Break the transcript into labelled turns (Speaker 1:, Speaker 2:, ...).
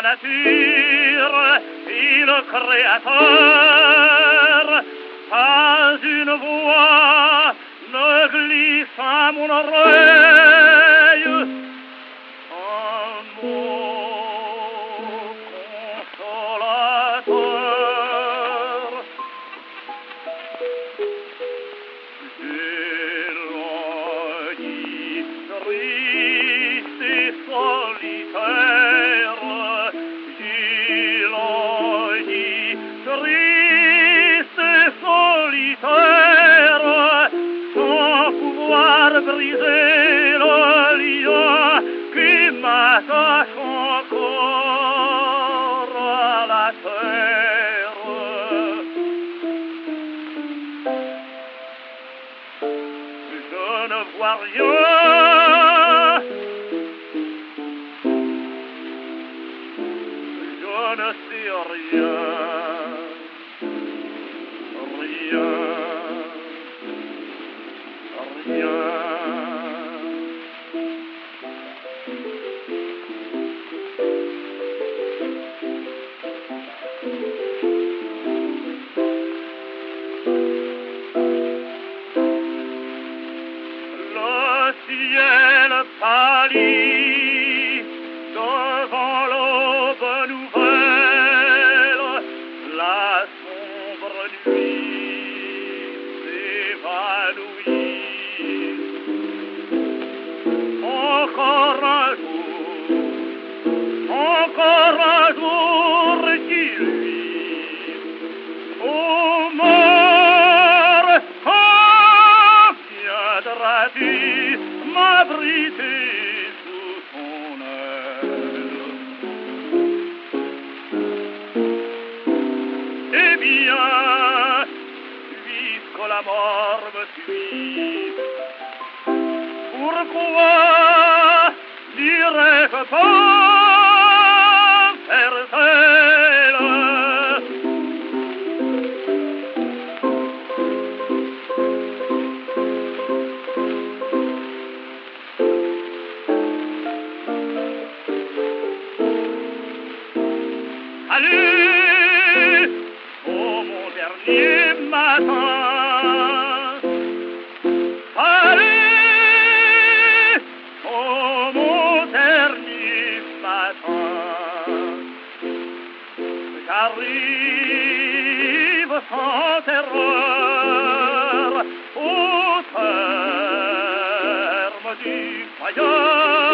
Speaker 1: nature et le Créateur. Pas une voix ne glisse à mon oreille, un mot consolateur. J'éloigne, triste et solitaire, j'éloigne, triste et solitaire, sans pouvoir briser le lien qui m'attache encore à la terre. Je ne vois rien, je ne sais rien, rien, rien. Le ciel pâlit devant l'aube nouvelle, la sombre nuit s'évanouit. Encore un jour qui luit. Oh mort, quand viendras-tu m'abriter sous ton aile? Eh bien, puisque la mort me suit, pourquoi dirais-je pas faire celle? Allez, oh mon dernier matin, allez, oh mon dernier matin, j'arrive sans terreur au terme du voyage.